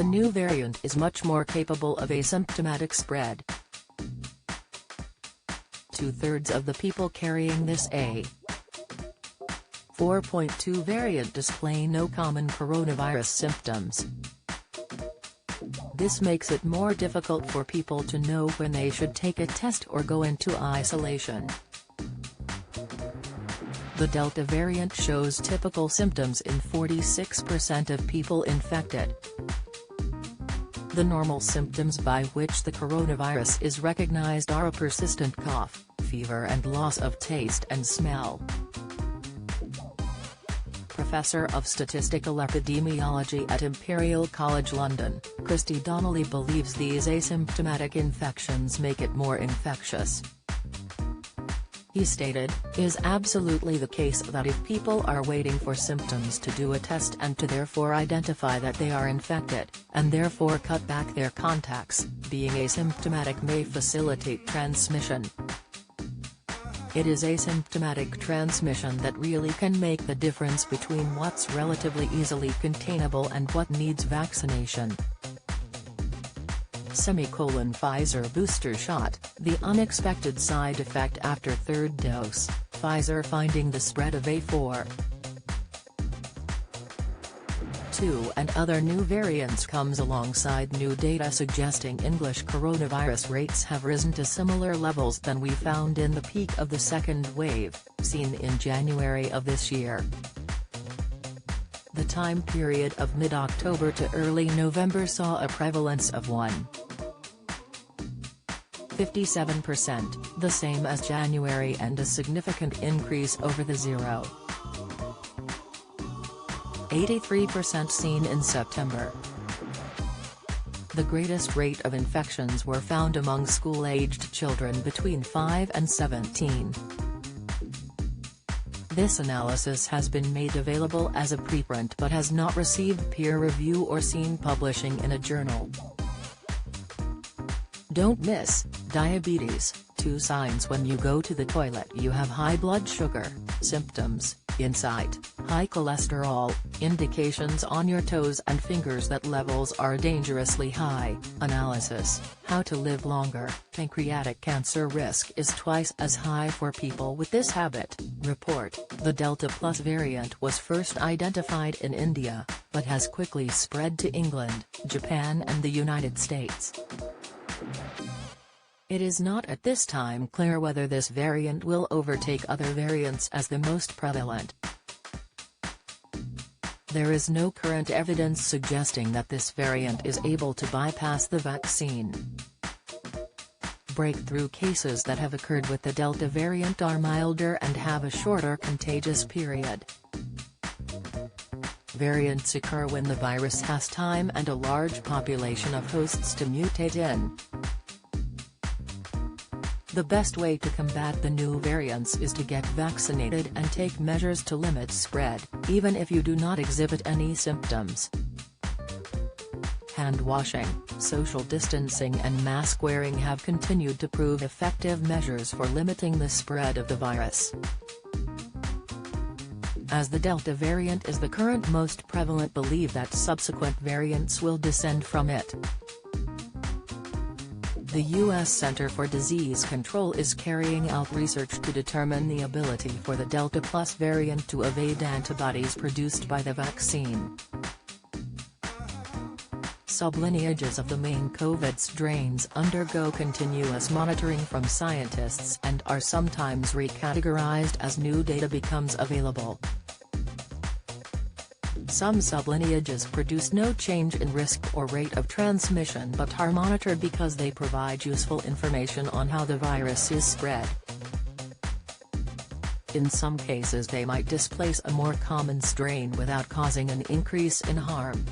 the new variant is much more capable of asymptomatic spread. Two-thirds of the people carrying this A4.2 variant display no common coronavirus symptoms. This makes it more difficult for people to know when they should take a test or go into isolation. The Delta variant shows typical symptoms in 46% of people infected. The normal symptoms by which the coronavirus is recognized are a persistent cough, fever and loss of taste and smell. Professor of Statistical Epidemiology at Imperial College London, Christy Donnelly believes these asymptomatic infections make it more infectious. He stated, "Is absolutely the case that if people are waiting for symptoms to do a test and to therefore identify that they are infected, and therefore cut back their contacts, being asymptomatic may facilitate transmission. It is asymptomatic transmission that really can make the difference between what's relatively easily containable and what needs vaccination." Pfizer booster shot, the unexpected side effect after third dose, Pfizer finding the spread of A4.2 and other new variants comes alongside new data suggesting English coronavirus rates have risen to similar levels than we found in the peak of the second wave, seen in January of this year. The time period of mid-October to early November saw a prevalence of 1.57%, the same as January, and a significant increase over the 0.83% seen in September. The greatest rate of infections were found among school-aged children between 5 and 17. This analysis has been made available as a preprint but has not received peer review or seen publishing in a journal. Don't miss: diabetes, 2 signs when you go to the toilet you have high blood sugar, symptoms, insight, high cholesterol, indications on your toes and fingers that levels are dangerously high, analysis, how to live longer, pancreatic cancer risk is twice as high for people with this habit, report. The Delta Plus variant was first identified in India, but has quickly spread to England, Japan and the United States. It is not at this time clear whether this variant will overtake other variants as the most prevalent. There is no current evidence suggesting that this variant is able to bypass the vaccine. Breakthrough cases that have occurred with the Delta variant are milder and have a shorter contagious period. Variants occur when the virus has time and a large population of hosts to mutate in. The best way to combat the new variants is to get vaccinated and take measures to limit spread, even if you do not exhibit any symptoms. Hand washing, social distancing and mask wearing have continued to prove effective measures for limiting the spread of the virus. As the Delta variant is the current most prevalent, believe that subsequent variants will descend from it. The U.S. Center for Disease Control is carrying out research to determine the ability for the Delta Plus variant to evade antibodies produced by the vaccine. Sublineages of the main COVID strains undergo continuous monitoring from scientists and are sometimes recategorized as new data becomes available. Some sublineages produce no change in risk or rate of transmission but are monitored because they provide useful information on how the virus is spread. In some cases they might displace a more common strain without causing an increase in harm.